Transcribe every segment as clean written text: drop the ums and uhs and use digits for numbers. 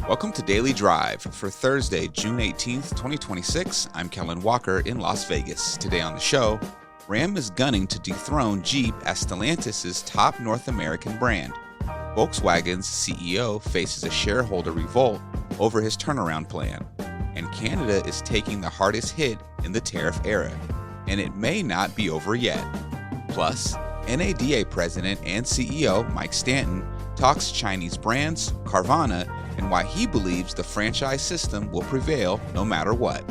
Welcome to Daily Drive for Thursday, June 18th, 2026. I'm Kellen Walker in Las Vegas. Today on the show, Ram is gunning to dethrone Jeep as Stellantis' top North American brand. Volkswagen's CEO faces a shareholder revolt over his turnaround plan. And Canada is taking the hardest hit in the tariff era. And it may not be over yet. Plus, NADA President and CEO Mike Stanton talks Chinese brands, Carvana, and why he believes the franchise system will prevail no matter what.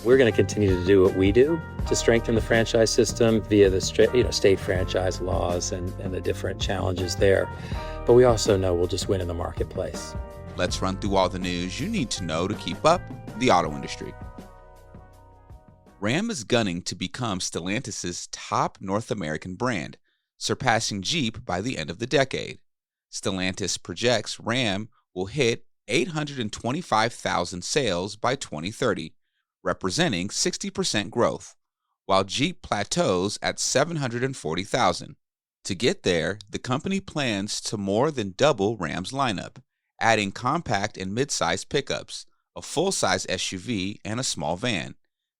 We're going to continue to do what we do to strengthen the franchise system via the state franchise laws and the different challenges there. But we also know we'll just win in the marketplace. Let's run through all the news you need to know to keep up the auto industry. Ram is gunning to become Stellantis' top North American brand, surpassing Jeep by the end of the decade. Stellantis projects Ram will hit 825,000 sales by 2030, representing 60% growth, while Jeep plateaus at 740,000. To get there, the company plans to more than double Ram's lineup, adding compact and mid-size pickups, a full-size SUV, and a small van.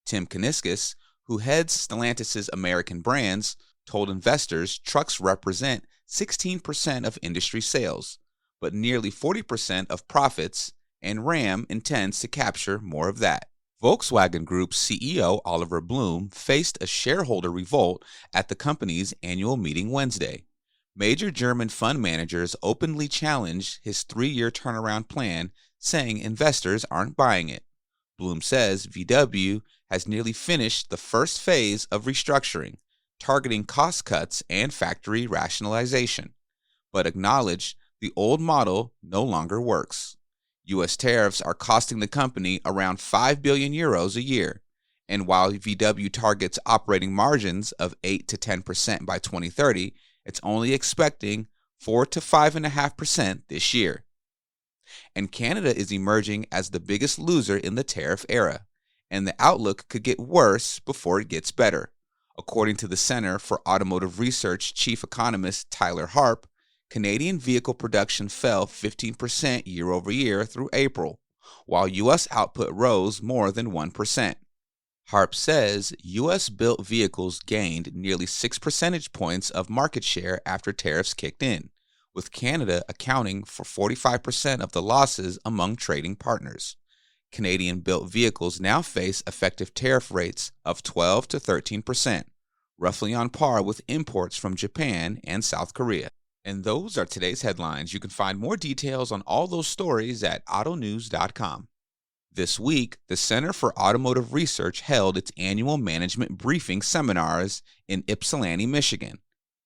Tim Kuniskis, who heads Stellantis' American brands, told investors trucks represent 16% of industry sales, but nearly 40% of profits, and Ram intends to capture more of that. Volkswagen Group's CEO Oliver Blume faced a shareholder revolt at the company's annual meeting Wednesday. Major German fund managers openly challenged his 3-year turnaround plan, saying investors aren't buying it. Blume says VW has nearly finished the first phase of restructuring, targeting cost cuts and factory rationalization, but acknowledged the old model no longer works. U.S. tariffs are costing the company around 5 billion euros a year, and while VW targets operating margins of 8 to 10% by 2030, it's only expecting 4 to 5.5% this year. And Canada is emerging as the biggest loser in the tariff era, and the outlook could get worse before it gets better. According to the Center for Automotive Research chief economist Tyler Harp, Canadian vehicle production fell 15% year over year through April, while U.S. output rose more than 1%. Harp says U.S.-built vehicles gained nearly 6 percentage points of market share after tariffs kicked in, with Canada accounting for 45% of the losses among trading partners. Canadian-built vehicles now face effective tariff rates of 12 to 13%, roughly on par with imports from Japan and South Korea. And those are today's headlines. You can find more details on all those stories at autonews.com. This week, the Center for Automotive Research held its annual management briefing seminars in Ypsilanti, Michigan.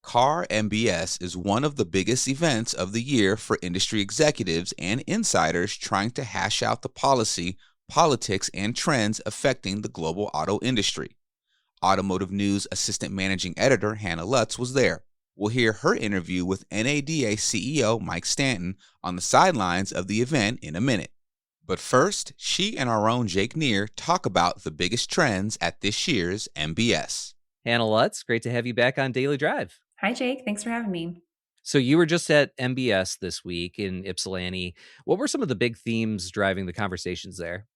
Car MBS is one of the biggest events of the year for industry executives and insiders trying to hash out the policy, politics, and trends affecting the global auto industry. Automotive News Assistant Managing Editor Hannah Lutz was there. We'll hear her interview with NADA CEO Mike Stanton on the sidelines of the event in a minute. But first, she and our own Jake Neer talk about the biggest trends at this year's MBS. Hannah Lutz, great to have you back on Daily Drive. Hi, Jake. Thanks for having me. So you were just at MBS this week in Ypsilanti. What were some of the big themes driving the conversations there?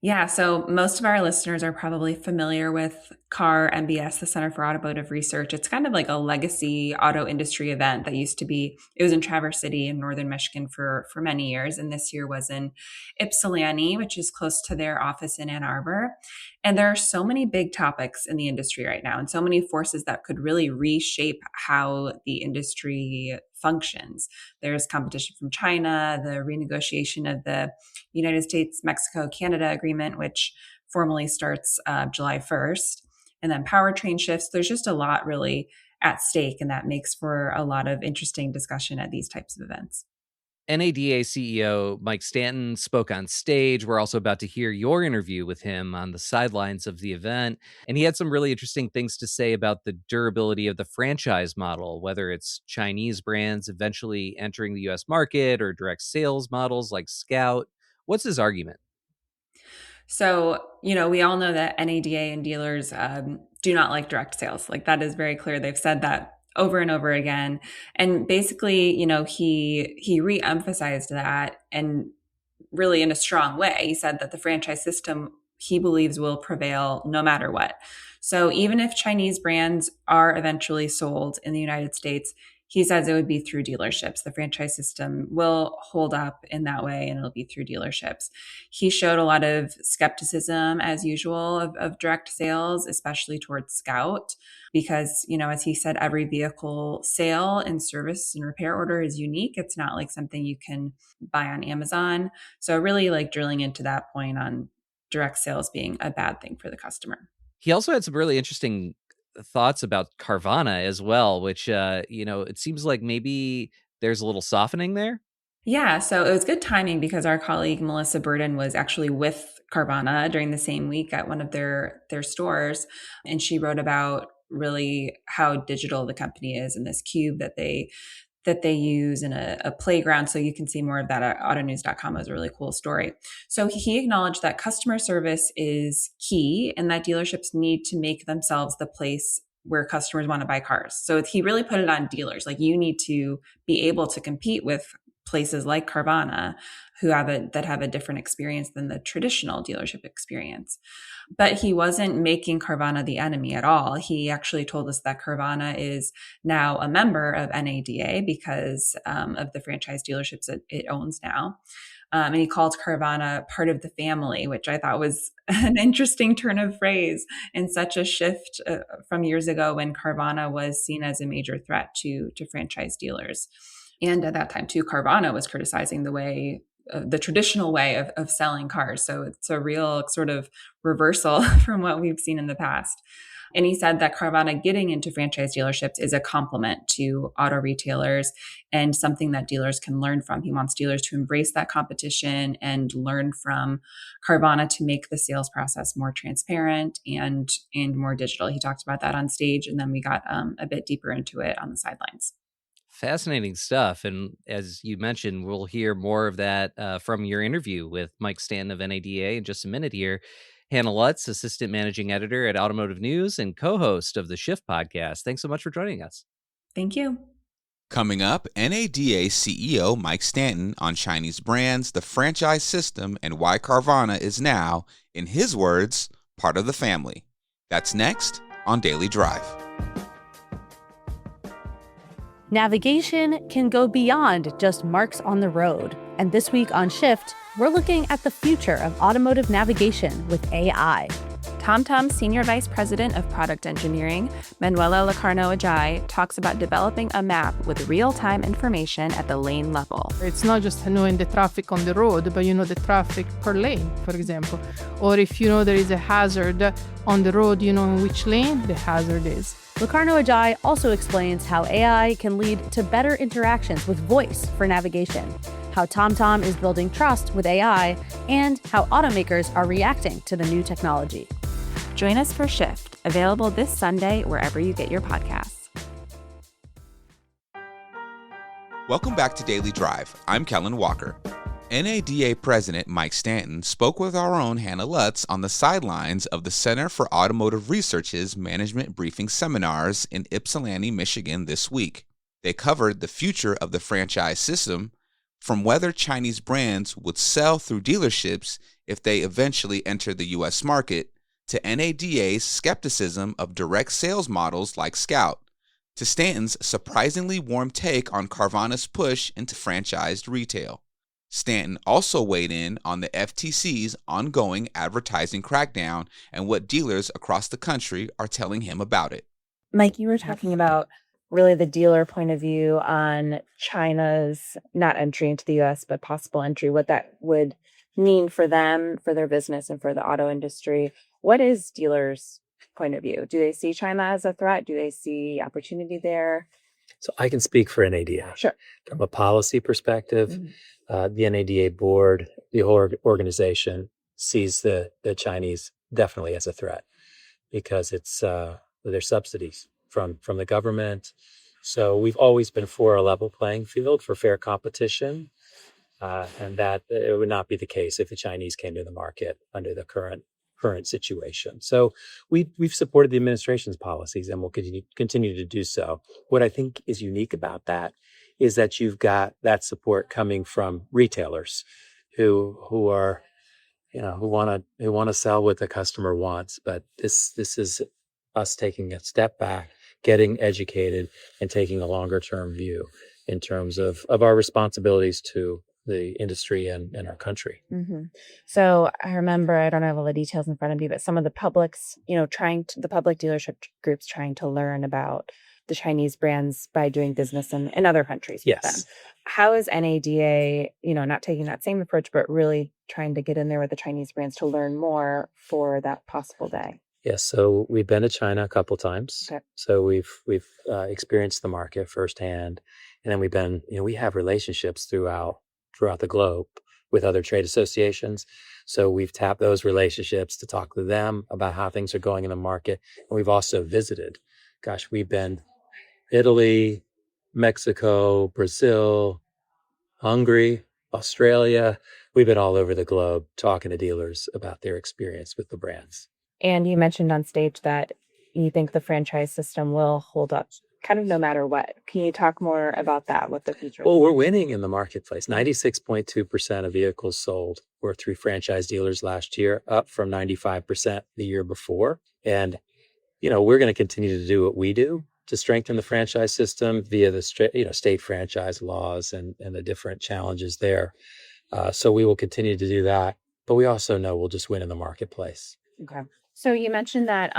Yeah, so most of our listeners are probably familiar with CAR MBS, the Center for Automotive Research. It's kind of like a legacy auto industry event that used to be, it was in Traverse City in northern Michigan for many years. And this year was in Ypsilanti, which is close to their office in Ann Arbor. And there are so many big topics in the industry right now and so many forces that could really reshape how the industry functions. There's competition from China, the renegotiation of the United States, Mexico, Canada agreement, which formally starts July 1st, and then powertrain shifts. There's just a lot really at stake, and that makes for a lot of interesting discussion at these types of events. NADA CEO Mike Stanton spoke on stage. We're also about to hear your interview with him on the sidelines of the event. And he had some really interesting things to say about the durability of the franchise model, whether it's Chinese brands eventually entering the US market or direct sales models like Scout. What's his argument? So, we all know that NADA and dealers do not like direct sales. Like, that is very clear. They've said that over and over again. And basically, he re-emphasized that and really in a strong way. He said that the franchise system, he believes, will prevail no matter what. So even if Chinese brands are eventually sold in the United States, he says it would be through dealerships. The franchise system will hold up in that way, and it'll be through dealerships. He showed a lot of skepticism, as usual, of direct sales, especially towards Scout, because, as he said, every vehicle sale and service and repair order is unique. It's not like something you can buy on Amazon. So really like drilling into that point on direct sales being a bad thing for the customer. He also had some really interesting thoughts about Carvana as well, which, it seems like maybe there's a little softening there. Yeah, so it was good timing because our colleague Melissa Burden was actually with Carvana during the same week at one of their stores, and she wrote about really how digital the company is and this cube that they use in a playground. So you can see more of that at autonews.com. It was a really cool story. So he acknowledged that customer service is key and that dealerships need to make themselves the place where customers want to buy cars. So he really put it on dealers. Like, you need to be able to compete with places like Carvana that have a different experience than the traditional dealership experience. But he wasn't making Carvana the enemy at all. He actually told us that Carvana is now a member of NADA because of the franchise dealerships it owns now. And he called Carvana part of the family, which I thought was an interesting turn of phrase and such a shift from years ago when Carvana was seen as a major threat to franchise dealers. And at that time, too, Carvana was criticizing the traditional way of selling cars. So it's a real sort of reversal from what we've seen in the past. And he said that Carvana getting into franchise dealerships is a complement to auto retailers and something that dealers can learn from. He wants dealers to embrace that competition and learn from Carvana to make the sales process more transparent and more digital. He talked about that on stage, and then we got a bit deeper into it on the sidelines. Fascinating stuff. And as you mentioned, we'll hear more of that from your interview with Mike Stanton of NADA in just a minute here. Hannah Lutz, Assistant Managing Editor at Automotive News and co-host of the Shift podcast. Thanks so much for joining us. Thank you. Coming up, NADA CEO Mike Stanton on Chinese brands, the franchise system, and why Carvana is now, in his words, part of the family. That's next on Daily Drive. Navigation can go beyond just marks on the road. And this week on Shift, we're looking at the future of automotive navigation with AI. TomTom's Senior Vice President of Product Engineering, Manuela Locarno Ajay, talks about developing a map with real-time information at the lane level. It's not just knowing the traffic on the road, but the traffic per lane, for example. Or if there is a hazard on the road, in which lane the hazard is. Locarno Ajay also explains how AI can lead to better interactions with voice for navigation, how TomTom is building trust with AI, and how automakers are reacting to the new technology. Join us for Shift, available this Sunday wherever you get your podcasts. Welcome back to Daily Drive. I'm Kellen Walker. NADA President Mike Stanton spoke with our own Hannah Lutz on the sidelines of the Center for Automotive Research's Management Briefing Seminars in Ypsilanti, Michigan this week. They covered the future of the franchise system, from whether Chinese brands would sell through dealerships if they eventually enter the U.S. market, to NADA's skepticism of direct sales models like Scout, to Stanton's surprisingly warm take on Carvana's push into franchised retail. Stanton also weighed in on the FTC's ongoing advertising crackdown and what dealers across the country are telling him about it. Mike, you were talking about really the dealer point of view on China's not entry into the U.S., but possible entry, what that would mean for them, for their business, and for the auto industry. What is dealers' point of view? Do they see China as a threat? Do they see opportunity there? So I can speak for NADA. Sure. From a policy perspective, the NADA board, the whole organization sees the Chinese definitely as a threat because it's their subsidies from the government. So we've always been for a level playing field for fair competition, and that it would not be the case if the Chinese came to the market under the current situation. So we've supported the administration's policies and will continue to do so. What I think is unique about that is that you've got that support coming from retailers who are, who want to sell what the customer wants. But this is us taking a step back, getting educated, and taking a longer term view in terms of our responsibilities to the industry and our country. Mm-hmm. So I remember, I don't have all the details in front of me, but some of the publics, the public dealership groups trying to learn about the Chinese brands by doing business in other countries with them. Yes. How is NADA, not taking that same approach, but really trying to get in there with the Chinese brands to learn more for that possible day? Yes. So we've been to China a couple times. Okay. So we've experienced the market firsthand, and then we've been, we have relationships throughout the globe with other trade associations. So we've tapped those relationships to talk to them about how things are going in the market. And we've also visited. We've been Italy, Mexico, Brazil, Hungary, Australia. We've been all over the globe talking to dealers about their experience with the brands. And you mentioned on stage that you think the franchise system will hold up kind of no matter what. Can you talk more about that, what the future? Well, we're winning in the marketplace. 96.2% of vehicles sold were through franchise dealers last year, up from 95% the year before. And, we're going to continue to do what we do to strengthen the franchise system via the state franchise laws and the different challenges there. So we will continue to do that. But we also know we'll just win in the marketplace. Okay. So you mentioned that,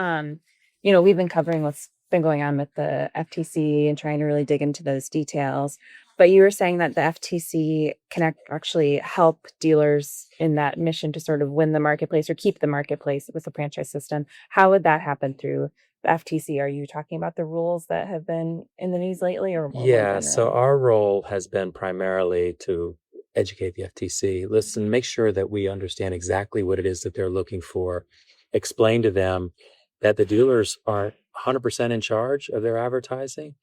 we've been covering what's been going on with the FTC and trying to really dig into those details. But you were saying that the FTC can actually help dealers in that mission to sort of win the marketplace or keep the marketplace with the franchise system. How would that happen through the FTC? Are you talking about the rules that have been in the news lately? Or Yeah, so our role has been primarily to educate the FTC. Listen, make sure that we understand exactly what it is that they're looking for. Explain to them that the dealers aren't 100% in charge of their advertising.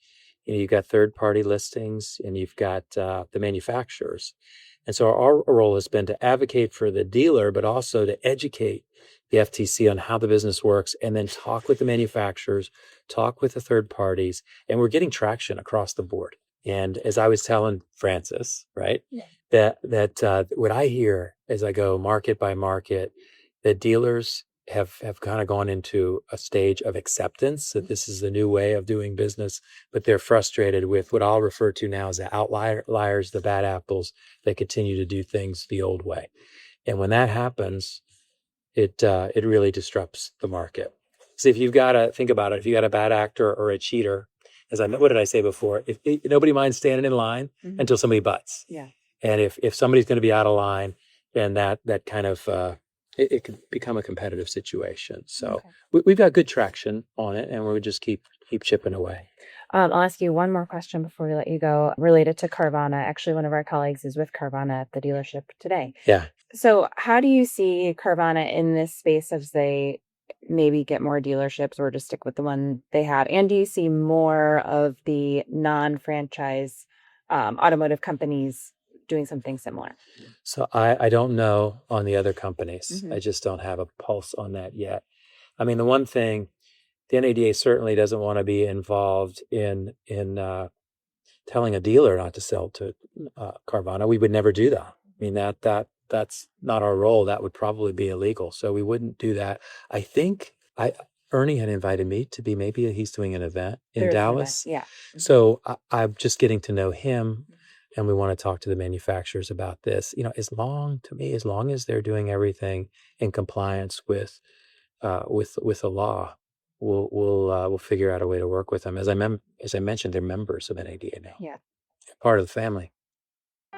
You've got third-party listings and you've got the manufacturers. And so our role has been to advocate for the dealer, but also to educate the FTC on how the business works, and then talk with the manufacturers, talk with the third parties, and we're getting traction across the board. And as I was telling Francis, right, that what I hear as I go market by market, that dealers have kind of gone into a stage of acceptance that this is the new way of doing business, but they're frustrated with what I'll refer to now as the outliers, the bad apples that continue to do things the old way. And when that happens, it really disrupts the market. So if you've got to think about it, if you got a bad actor or a cheater, what did I say before? If nobody minds standing in line until somebody butts. Yeah. And if somebody's going to be out of line, then that kind of it could become a competitive situation. So we've got good traction on it, and we'll just keep chipping away. I'll ask you one more question before we let you go, related to Carvana. Actually, one of our colleagues is with Carvana at the dealership today. Yeah. So how do you see Carvana in this space as they maybe get more dealerships or just stick with the one they had? And do you see more of the non-franchise automotive companies doing something similar? So I don't know on the other companies. I just don't have a pulse on that yet. I mean, the one thing, the NADA certainly doesn't want to be involved in telling a dealer not to sell to Carvana. We would never do that. I mean, that's not our role. That would probably be illegal. So we wouldn't do that. I think Ernie had invited me to be, maybe he's doing an event in Dallas. Yeah. So I'm just getting to know him. And we want to talk to the manufacturers about this. As long as they're doing everything in compliance with the law, we'll figure out a way to work with them. As I mentioned, they're members of NADA now. Yeah, part of the family.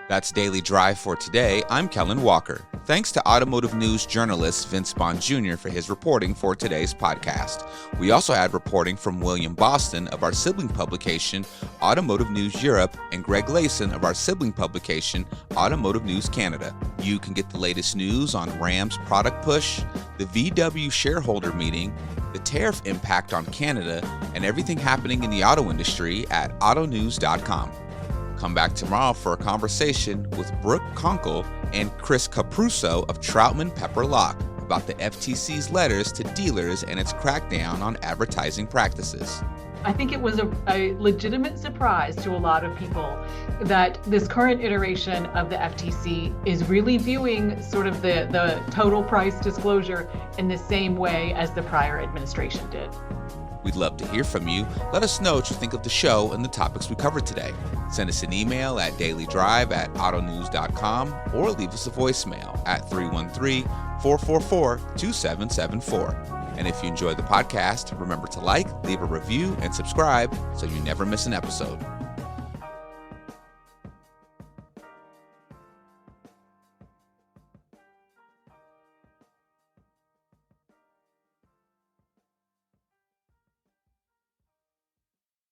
That's Daily Drive for today. I'm Kellen Walker. Thanks to automotive news journalist Vince Bond Jr. for his reporting for today's podcast. We also had reporting from William Boston of our sibling publication, Automotive News Europe, and Greg Layson of our sibling publication, Automotive News Canada. You can get the latest news on Ram's product push, the VW shareholder meeting, the tariff impact on Canada, and everything happening in the auto industry at autonews.com. Come back tomorrow for a conversation with Brooke Conkle and Chris Capruso of Troutman Pepper Locke about the FTC's letters to dealers and its crackdown on advertising practices. I think it was a legitimate surprise to a lot of people that this current iteration of the FTC is really viewing sort of the total price disclosure in the same way as the prior administration did. We'd love to hear from you. Let us know what you think of the show and the topics we covered today. Send us an email at dailydrive@autonews.com or leave us a voicemail at 313-444-2774. And if you enjoy the podcast, remember to like, leave a review, and subscribe so you never miss an episode.